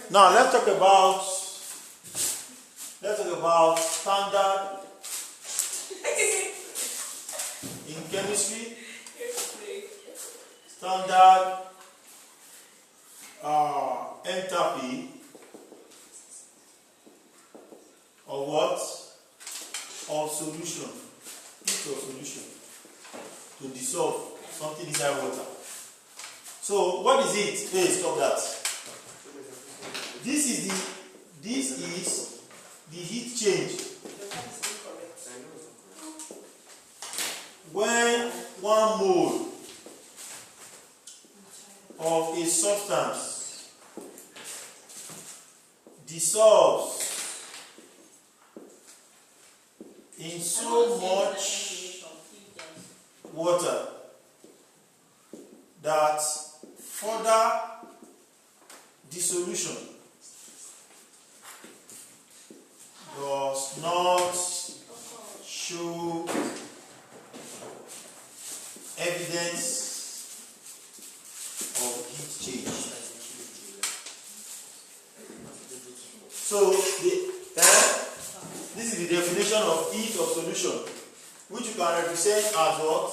Now let's talk about standard in chemistry. Standard enthalpy of what? Of solution. Heat of solution to dissolve something inside water. So what is it? Hey, stop that. This is the heat change when 1 mole of a substance dissolves in so much water that further dissolution does not show evidence of heat change. So this is the definition of heat of solution, which you can represent as what?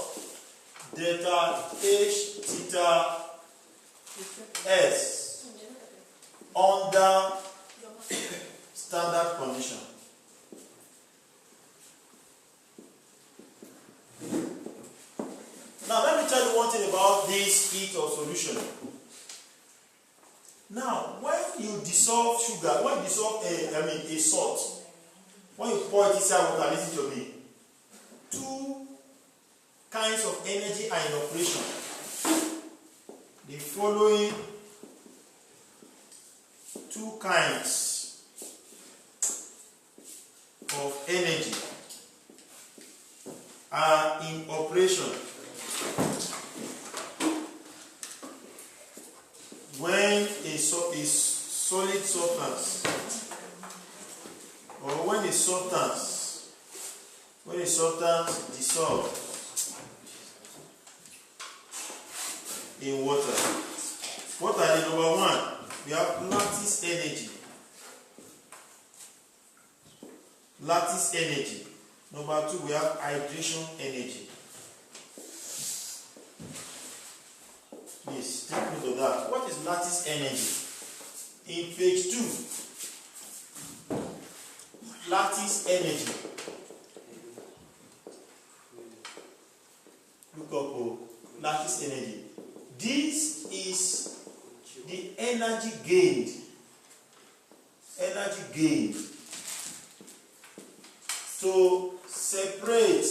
Delta H theta S under standard condition. Now let me tell you one thing about this heat of solution. Now when you dissolve sugar, when you dissolve a salt, when you pour it inside water, listen to me. 2 kinds of energy are in operation. The following 2 kinds of energy are in operation when a solid substance, or when a substance dissolves in water. What are the number 1? We have lattice energy. Lattice energy. Number 2, we have hydration energy. Please take note of that. What is lattice energy? In page 2, lattice energy. Look up lattice energy. This is the energy gained. Energy gained to separate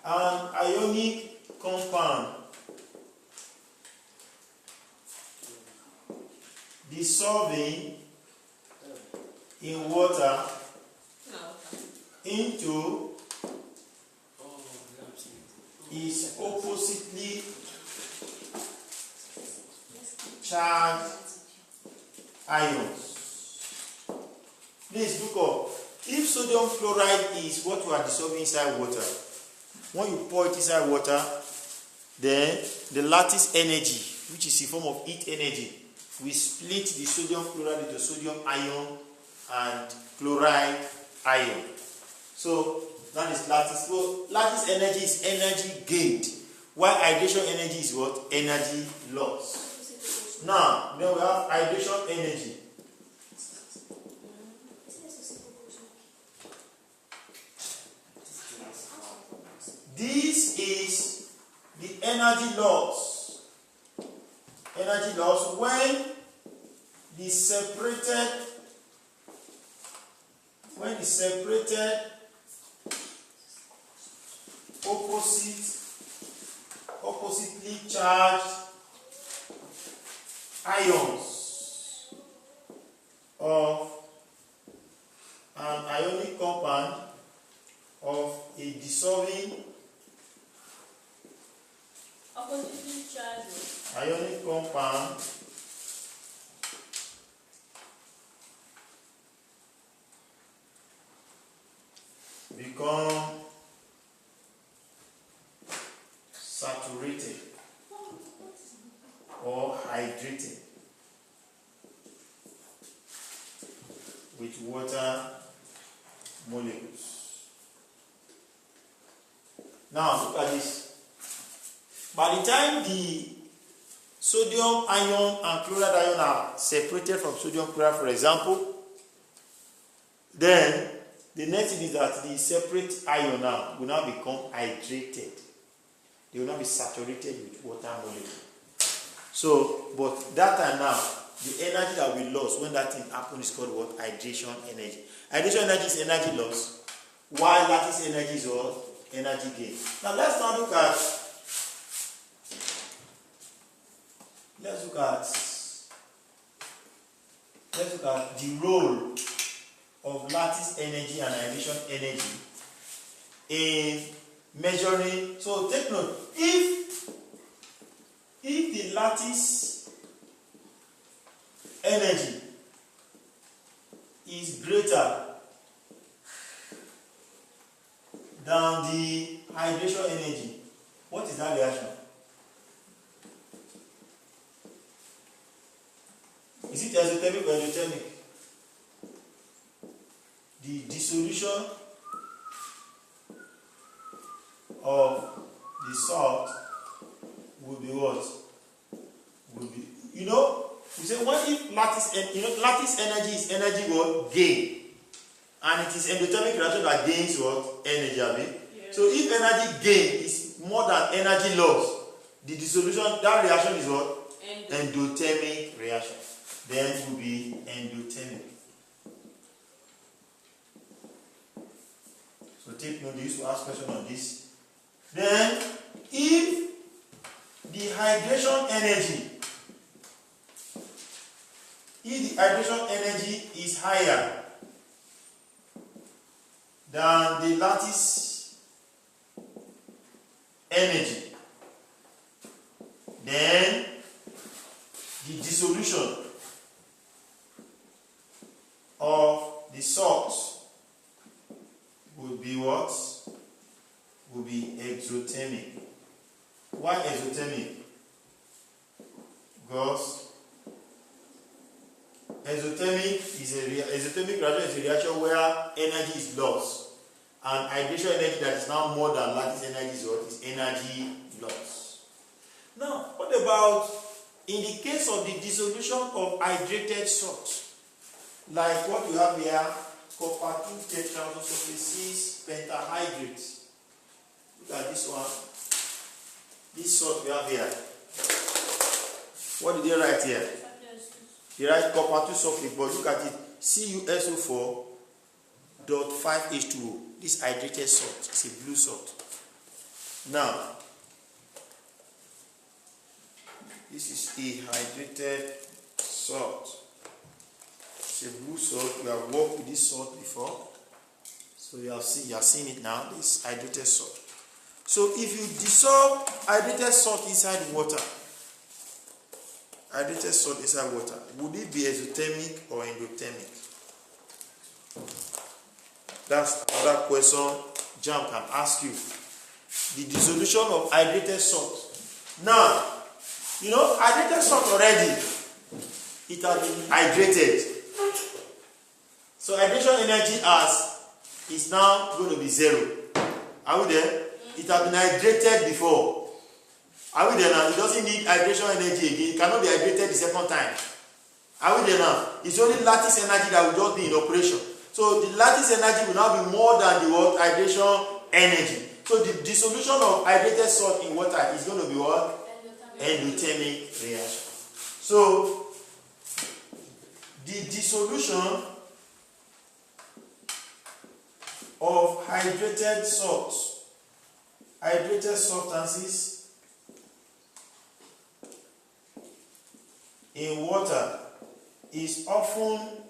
an ionic compound dissolving in water into its oppositely charged ions. Please look up. If sodium chloride is what you are dissolving inside water, when you pour it inside water, then the lattice energy, which is in form of heat energy, we split the sodium chloride into sodium ion and chloride ion. So that is lattice. So lattice energy is energy gained, while hydration energy is what? Energy lost. Now, then we have hydration energy. This is the energy loss. Energy loss when the separated oppositely charged ions of an ionic compound of a dissolving oppositely charged ionic compound become saturated or hydrated with water molecules. Now look at this. By the time the sodium ion and chloride ion are separated from sodium chloride, for example, then the next thing is that the separate ion now will now become hydrated. They will not be saturated with water molecule. So, but that time now, the energy that we lost when that thing happened is called what? Hydration energy. Hydration energy is energy loss, while lattice energy is what? Energy gain. Now let's now look at the role of lattice energy and hydration energy in measuring. So take note, if the lattice energy is greater than the hydration energy, what is that reaction? Is it exothermic or endothermic? The dissolution of the salt will be what? Will be, we say what if lattice energy is energy what? Gain. And it is endothermic reaction that gains what? Energy. Yeah. So if energy gain is more than energy loss, the dissolution, that reaction is what? Endothermic reaction. Then it will be endothermic. So take note, they used to ask questions on this. Then, if the hydration energy is higher than the lattice energy, then the dissolution of the salt will be what? Will be exothermic. Why exothermic? Because exothermic reaction is a reaction where energy is lost, and hydration energy that is now more than lattice energy is what? Is energy loss. Now, what about in the case of the dissolution of hydrated salt, like what you have here, copper 2 tetraoxosulfate 6 pentahydrate. Look at this one. This salt we have here. What did they write here? They write copper 2 sulfate, but look at it. CuSO4.5H2O. This hydrated salt. It's a blue salt. Now, this is a hydrated salt. It's a blue salt. We have worked with this salt before. So you have seen it now. This hydrated salt. So if you dissolve hydrated salt inside water, would it be exothermic or endothermic? That's another question JAM can ask you. The dissolution of hydrated salt. Now, hydrated salt already, it has been hydrated. So hydration energy is now going to be 0. Are we there? It has been hydrated before. Are we there now? It doesn't need hydration energy again. It cannot be hydrated the second time. Are we there now? It's only lattice energy that will just be in operation. So the lattice energy will now be more than the what? Hydration energy. So the dissolution of hydrated salt in water is going to be what? Endothermic reaction. So the dissolution of hydrated substances in water is often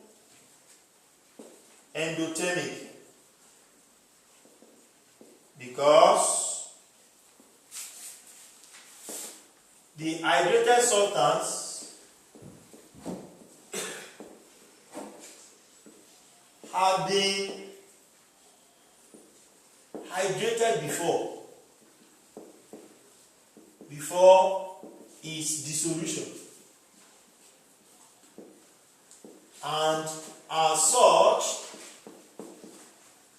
endothermic because the hydrated substance have been hydrated before its dissolution. And as such,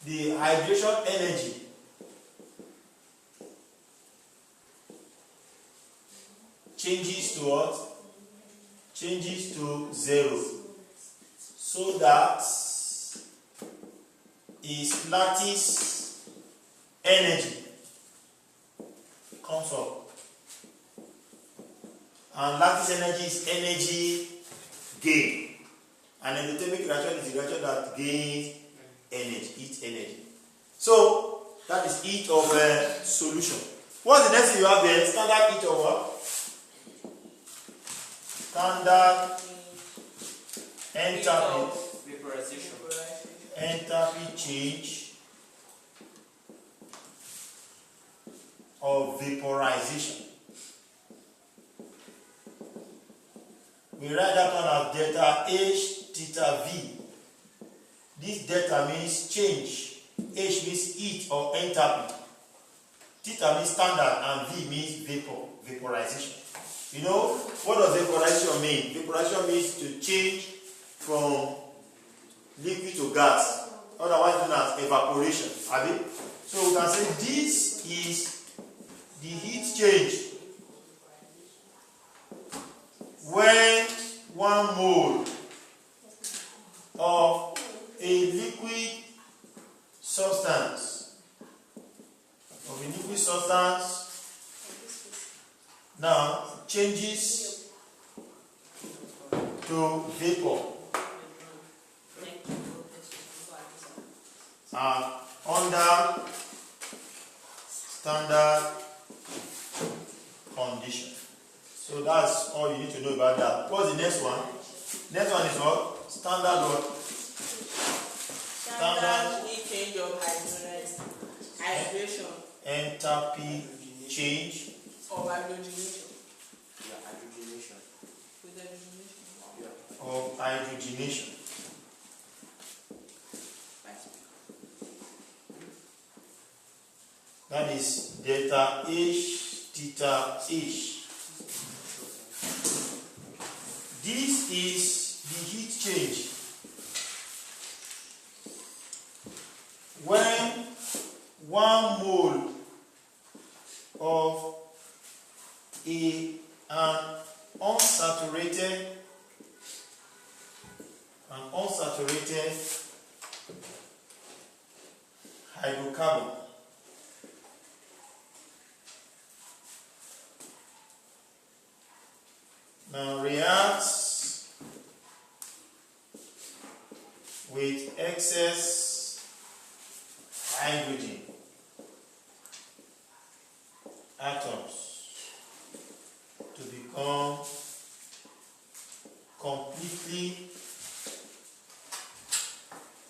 the hydration energy changes to what? Changes to 0. So that its lattice energy comes up. And lattice energy is energy gain. And endothermic reaction is the reaction that gains energy, heat energy. So that is heat of a solution. What's the next thing you have there? Standard heat of what? Standard enthalpy. Vaporization. Enthalpy change of vaporization. We write that one as delta H theta V. This delta means change. H means heat or enthalpy. Theta means standard and V means vapor, vaporization. You know, what does vaporization mean? Vaporization means to change from liquid to gas, otherwise known as evaporation. So we can say this is the heat change when 1 mole of a liquid substance now changes to vapor under standard condition. So that's all you need to know about that. What's the next one? Next one is what? Standard what? Standard heat change of hydration. Enthalpy change Of hydrogenation. Yeah, hydrogenation. With hydrogenation. Yeah. of hydrogenation. That is delta H theta H. This is the heat change when 1 mole of an unsaturated hydrocarbon now reacts with excess hydrogen atoms to become completely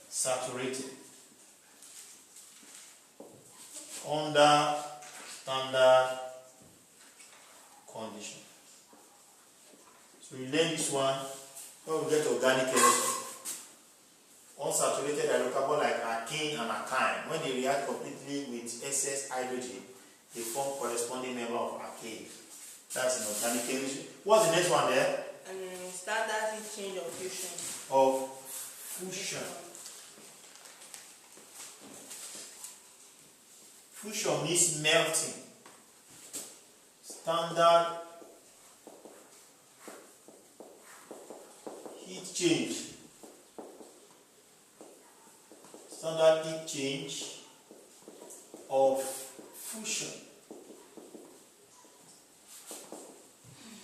saturated under standard condition. So you learn this one when we get organic chemistry. Unsaturated hydrocarbon like alkene and alkyne, when they react completely with excess hydrogen, they form corresponding member of alkane. That's in organic chemistry. What's the next one there? Standard heat change of fusion. Of fusion. Fusion means melting. Standard heat change. Standard heat change of fusion.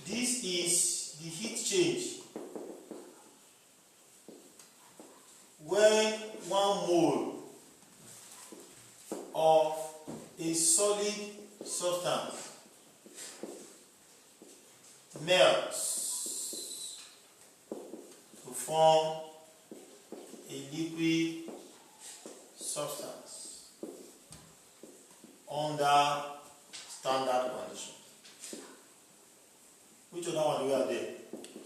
This is the heat change when 1 mole of a solid substance melts to form a liquid substance under standard condition. Which other one do we have there?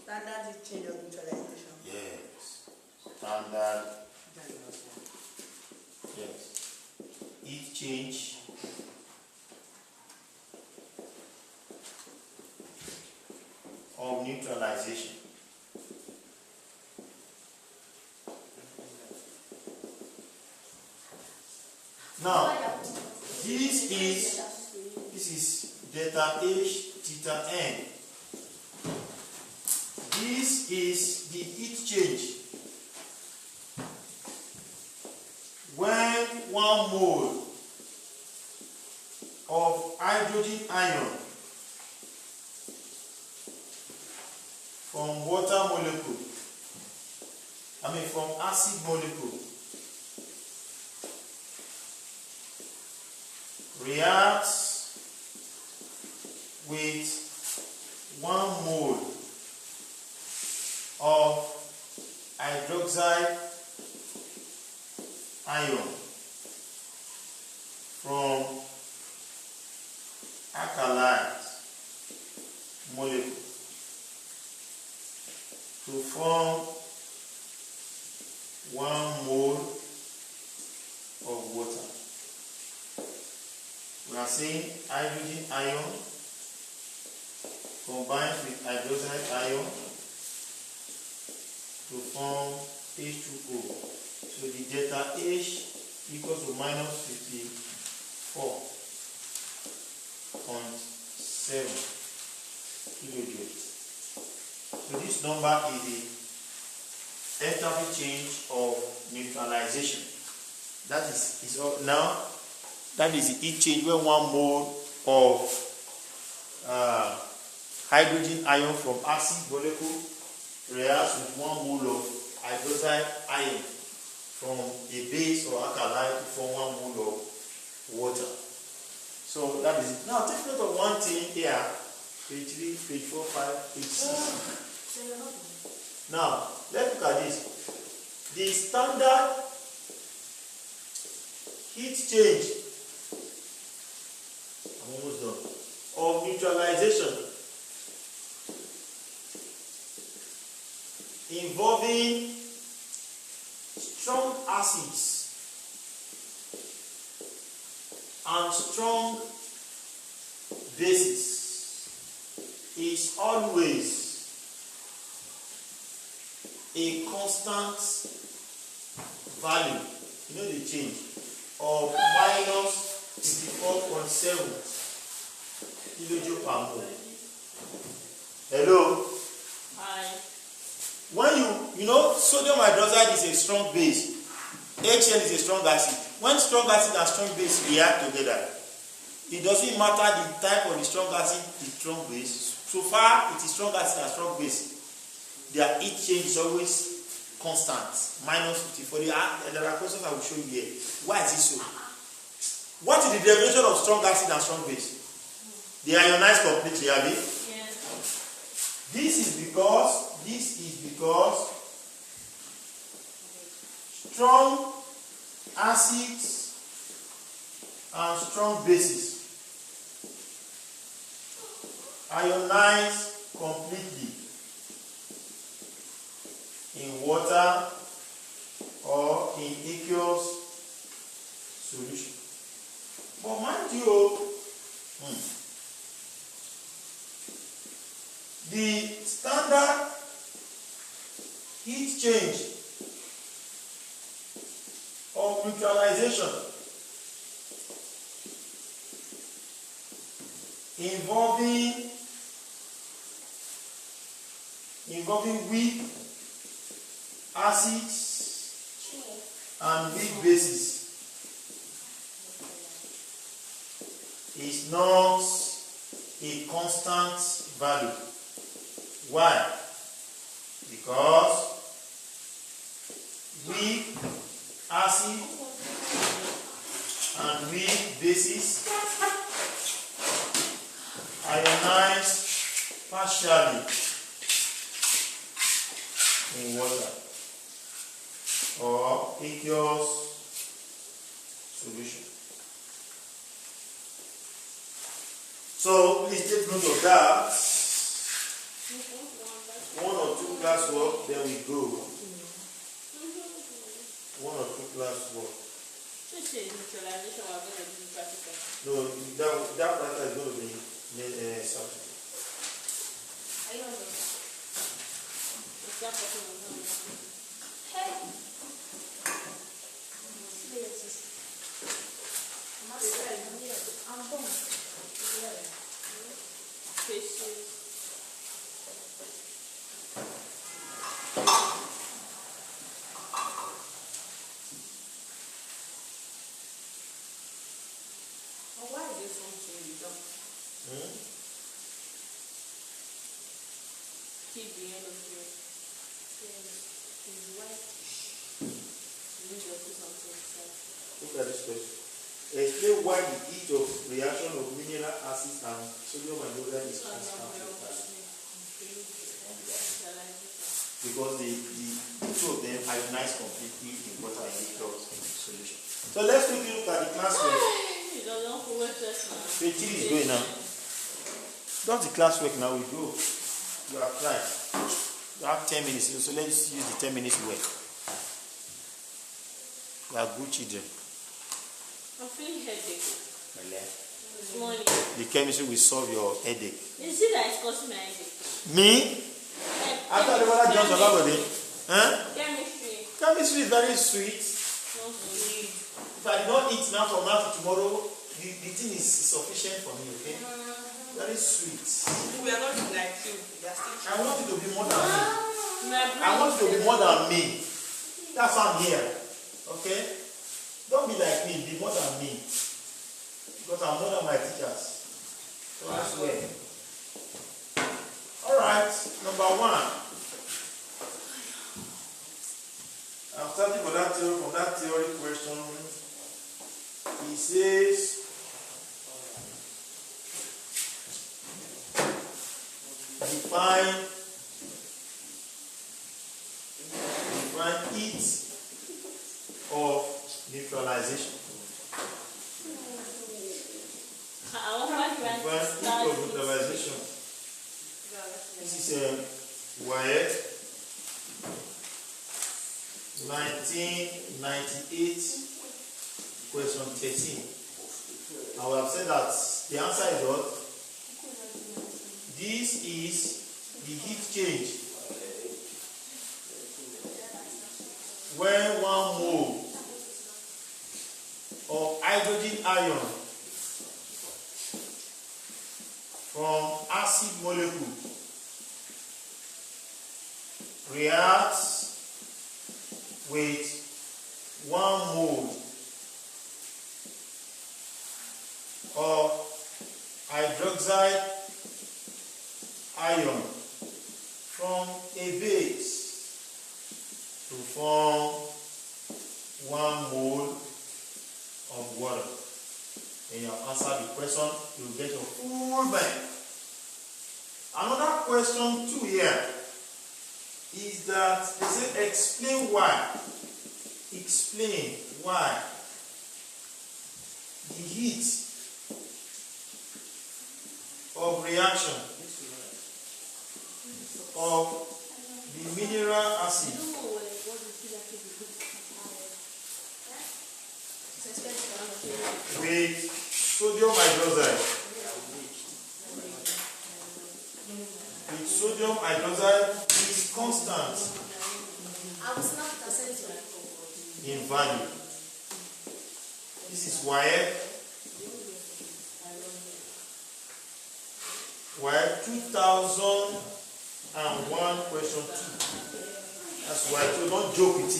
Standard heat change of neutralization. Yes. Standard. Yes. Heat change of neutralization. Now, this is delta H theta N. This is the heat change when 1 mole of hydrogen ion from water molecule, from acid molecule, reacts with 1 mole of hydroxide ion from alkali molecule to form 1 mole of water. We are saying hydrogen ion combines with hydroxide ion to form H2O. So the delta H equals to minus 54.7 kilojoules. So this number is the enthalpy change of neutralization. That is all. Now that is the heat change when 1 mole of hydrogen ion from acid molecule reacts with 1 mole of hydroxide ion from a base or alkali to form 1 mole of water. So that is it. Now take note of one thing here. Page 3, page 4, 5, page 6. Now let's look at this. The standard heat change, I'm almost done, of neutralization involving strong acids and strong bases is always a constant value, the change, of minus 54.7 kilojoule per mole. Hello? Hi. When sodium hydroxide is a strong base, HCl is a strong acid. When strong acid and strong base react together, it doesn't matter the type of the strong acid, the strong base. So far, it is strong acid and strong base. Their heat change is always constant, minus 54. There are questions I will show you here. Why is it so? What is the definition of strong acid and strong base? They ionize completely, have you? Yes. This is because strong acids and strong bases ionize completely in water or in aqueous solution. But mind you, the standard heat change of neutralization involving weak acids and weak bases is not a constant value. Why? Because weak acid and weak bases ionize partially in water or aqueous solution. So please take note of that. 1 or 2 class work, then we go. 1 or 2 class work. So neutralization we're going to do practical. No, that practical is going to be subject. I don't know. It's not possible. Hey. till the end of the Look at this question. Explain why the heat of reaction of mineral acids and sodium hydroxide is constant. Because the two of them ionize completely in water in aqueous solution. So let's quickly look at the classwork. Page 3 is going now. That's the classwork now. We go. You are right. You have 10 minutes. So let's use the 10 minutes work. You are good children. I'm feeling headache. This morning. The chemistry will solve your headache. You see that it's causing my headache. Me? After the water Johnson, everybody. Huh? Chemistry. Chemistry is very sweet. No sweet. If I did not eat now from now to tomorrow, the thing is sufficient for me, okay? Very sweet. We are not like you. We are still. I want you to be more than me. My I want you to be more than me. That's why I'm here. Okay? Don't be like me, be more than me. Because I'm more than my teachers. So that's where. Alright, number 1. I'm starting from that theory question. He says define heat of neutralization. Define heat of neutralization. This is Wyatt 1998 question 13. I will have said that the answer is what? This is the heat change when 1 mole of hydrogen ion from acid molecule reacts with 1 mole of hydroxide ion from a base to form 1 mole of water. When you have answered the question, you will get your full bank. Another question too here is that they say explain why. Explain why the heat of reaction of the mineral acid with sodium hydroxide is constant in value. This is why 2001 question 2. That's why, so don't joke with it.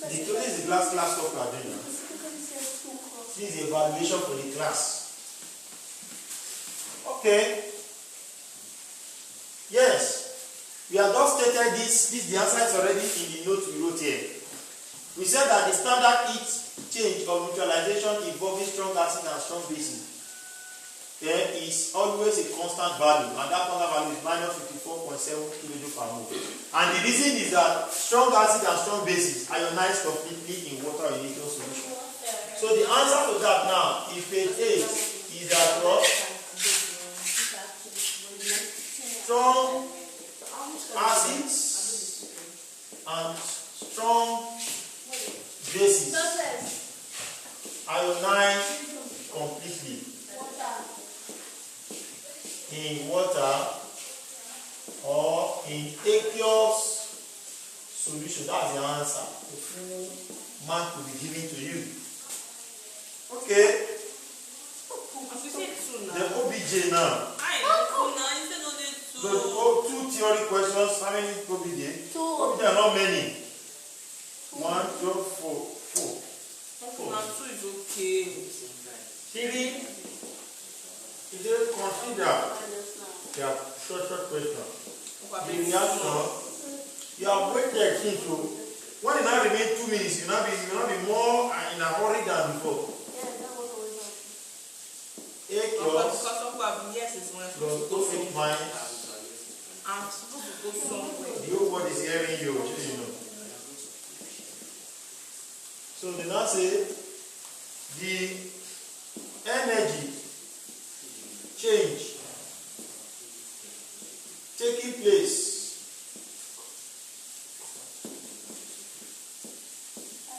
This is the class talk we are doing now. This is the evaluation for the class. Okay. Yes. We have just stated this. The answer is already in the note we wrote here. We said that the standard heat change of neutralization involving strong acid and strong bases there is always a constant value, and that constant value is minus 54.7 kJ per mole. And the reason is that strong acid and strong bases ionize completely in water in aqueous solution. So the answer to that now, if page 8 is that what? Strong acids and strong bases ionize completely in water or in aqueous solution. That's the answer. The full mark will be given to you. Okay. The OBJ now. The two theory questions. How many will be there? 2. Hope there are not many. 1, 2, 4. Now 2 is okay. 3. You just consider their short question. The reaction. You have waited since so when it now remain 2 minutes, you will not be more in a hurry than before. A plus Yes, it's when plus 2 minus. I'm supposed to go somewhere. The whole world is hearing you, you know. So they now say the energy change taking place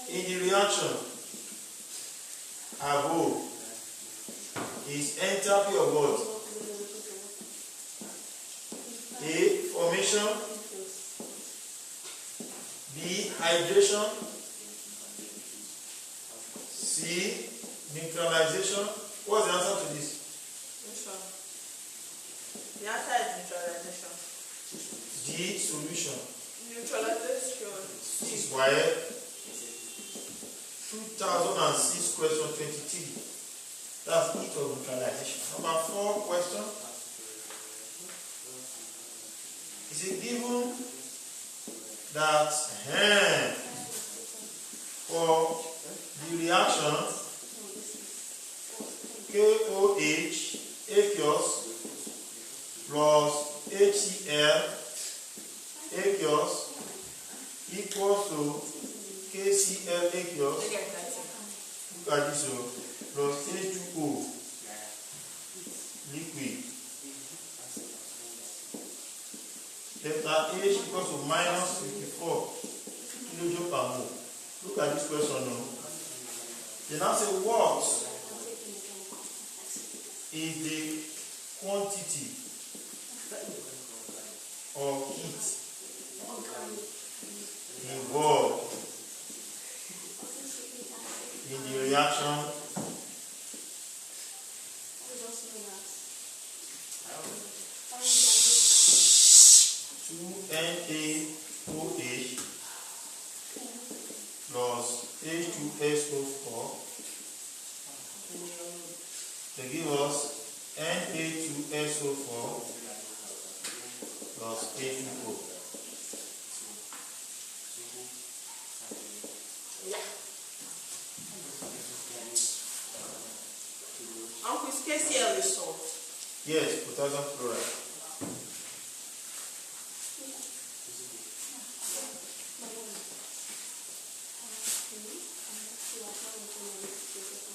in the reaction above is enthalpy of what? A. Formation. B. Hydration. C. Neutralization. What's the answer to this? The answer is neutralization. D. Solution. Neutralization. This is why 2006 question 23. That's it of neutralization. Number 4 question. Is it given that for the reaction KOH aqueous plus HCl aqueous equals to KCl aqueous. Look at this one. Plus H2O liquid. Delta H equals to minus 54 kilojoule per mole. Look at this question now. They now say what is the quantity of heat involved in the reaction NaOH plus H2SO4. They give us Na2SO4 plus H2O. Uncle, is KCl is salt? Yes, potassium chloride.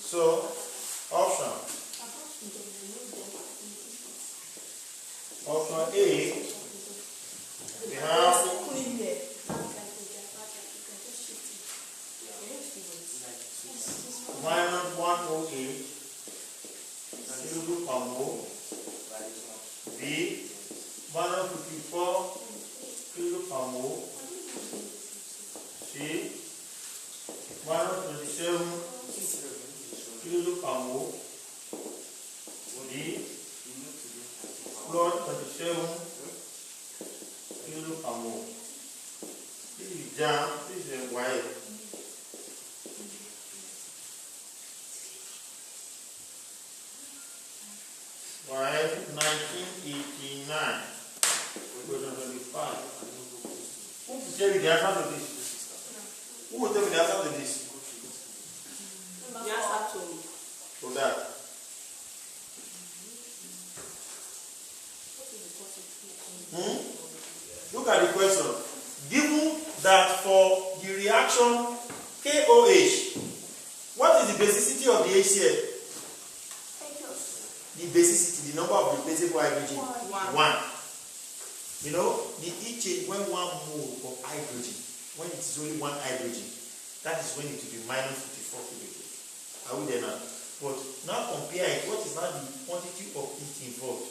So, option A, we have minus 108 kilojoule per mole. B, minus 54 kilojoule per mole. C, minus 27 kilojoule per mole. D, plus 27 kilojoule per mole. This is jam, this is white. White 1989. Question 25. Who will tell me the answer to this? Who will tell me the answer to this? The answer to To that. Look at the question. Given that for the reaction KOH, what is the basicity of the HCl? The basicity, the number of replaceable hydrogen? 1. You know, the heat change when 1 mole of hydrogen, when it is only 1 hydrogen, that is when it will be minus 54 kilojoules. Are we there now? But now compare it. What is now the quantity of heat involved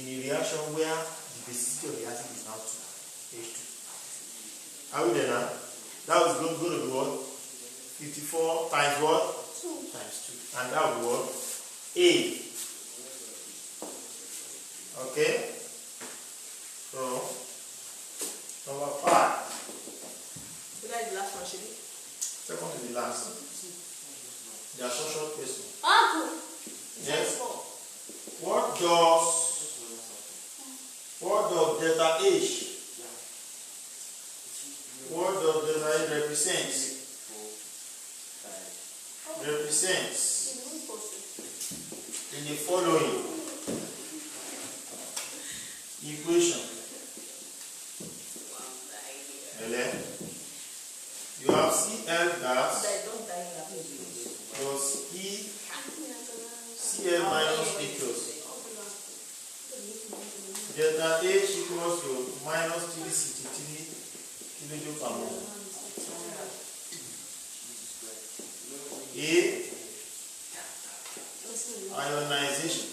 in a reaction where the basicity of the acid is now 2, H2? Are we there now? That was going to be what? 54 times what? 2 times 2. And that will be what? A. Okay? So Number 5. So that is the last one, Shibi. Second to the last. There are some short questions. Uncle. Yes. What does delta H? What does delta H represent? Represents in the following equation. You have Cl gas plus Cl minus aqueous. Delta H equals to minus 363 kilojoule per mole. A, ionization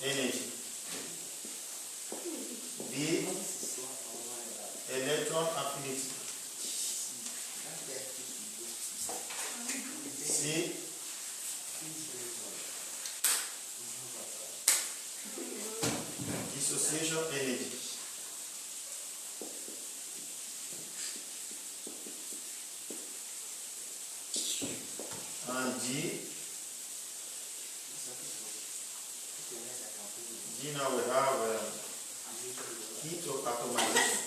energy. B, electron affinity. C, dissociation energy. And G now we have heat of atomization.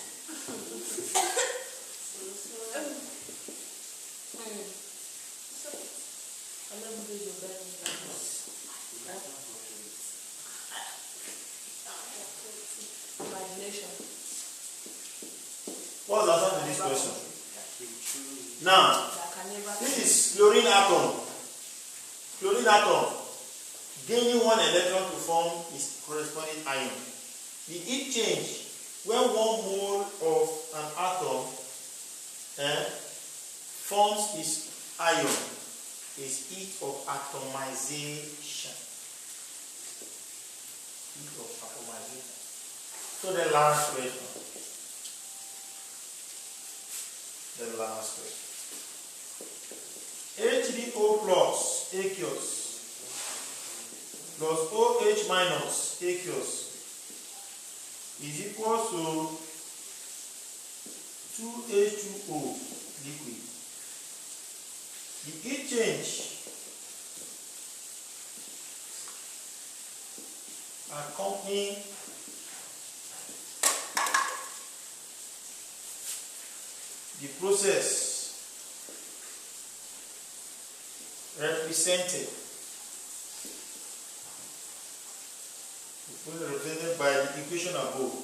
Imagination. What's the answer to this question? Now, That can never this is chlorine atom. Chlorine atom gaining one electron to form its corresponding ion. The heat change when 1 mole of an atom forms its ion is heat of atomization. Heat of atomization. So the last question. The last question. H2O plus aqueous plus OH minus aqueous is equal to 2H2O liquid. The heat change accompanying the process represented by the equation above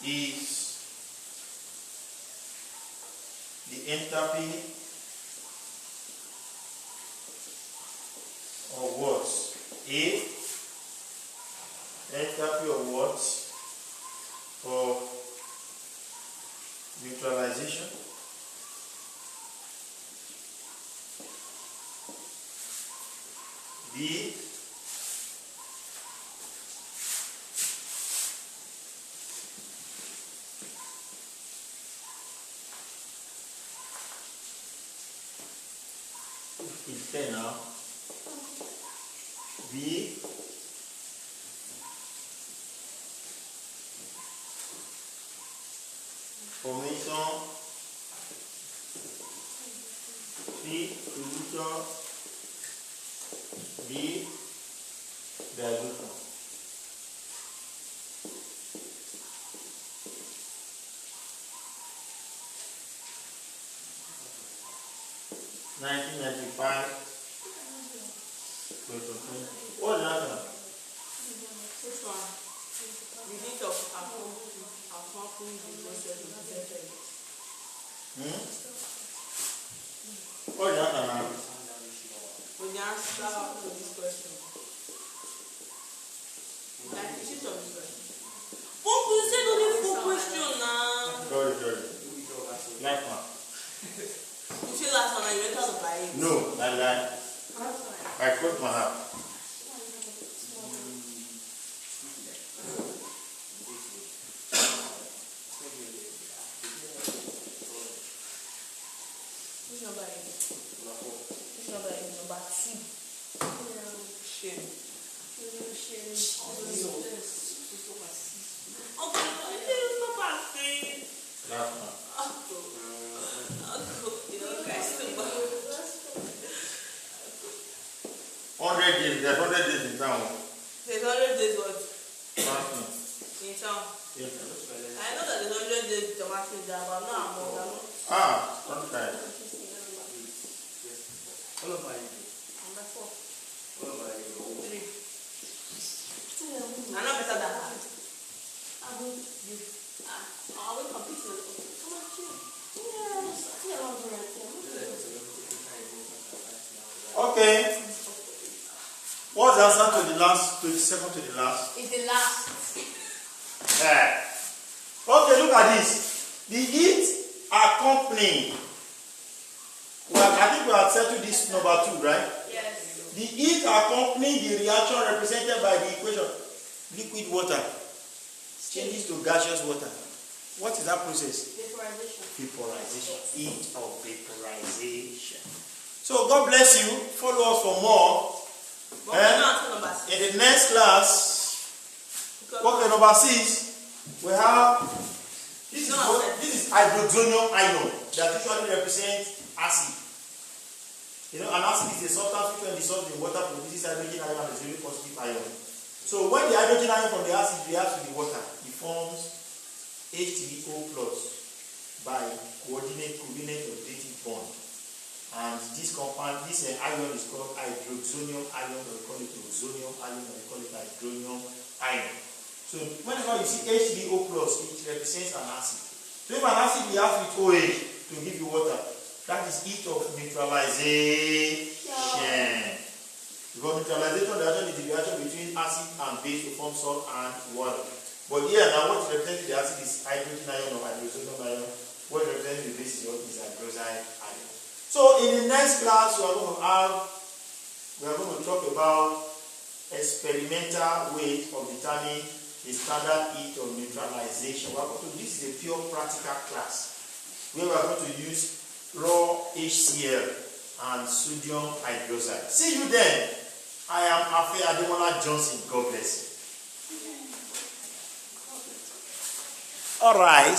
is the enthalpy of what? A, enthalpy of what? Of neutralization. B, it's 10 now. B, formation. C, solution. B, dilution. (1995). What's that? Which one? The heat of accompanying the process represented. What's that? When you answer to this question, like the sheet of this question. Uncle, you said only 4 questions now. Sorry. Last one. You say last one and you went out of by 8. No, I lied. I cut my hat. Which number is it? Which number is it? Number 2. days. There's 100 days in town. There's 100 days what? Fasting. In town. Yeah. I know that there's 100 days tomato there, but I'm not more than Okay. All of my I'm like 4. all of my 3. I'm not better than that. I will compete with you. Come on, chill. Yes, I think I'll do right there. Okay. What's the answer to the last, to the second to the last? It's the last. Yeah. Okay, look at this. The heat accompanying. Well, I think we have settled this number 2, right? Yes. The heat accompanying the reaction represented by the equation. Liquid water changes to gaseous water. What is that process? Vaporization. Vaporization. Heat of vaporization. So God bless you. Follow us for more. But we're not answer number 6. In the next class, okay, number 6, we have this is hydrogonium ion that usually represents acid. You know, an acid is a substance which when dissolved in water produces hydrogen ion and is very positive ion. So when the hydrogen ion from the acid reacts with the water, it forms H2O plus by coordinate or dative bond. And this compound, this ion is called hydrogonium ion, or we call it oxonium ion, or we call it hydronium ion. So whenever you see H2O plus, it represents an acid. So if an acid reacts with OH to give you water, that is heat of neutralization. Because neutralization reaction is the reaction between acid and base to form salt and water. But here now what represents the acid is hydrogen ion or hydrogonium ion. What represents the base is what is hydroxide ion. So in the next class we are going to talk about experimental ways of determining the standard heat of neutralization. This is a pure practical class where we are going to use raw HCl and sodium hydroxide. See you then. I am Afe Ademola Johnson. God bless you. All right.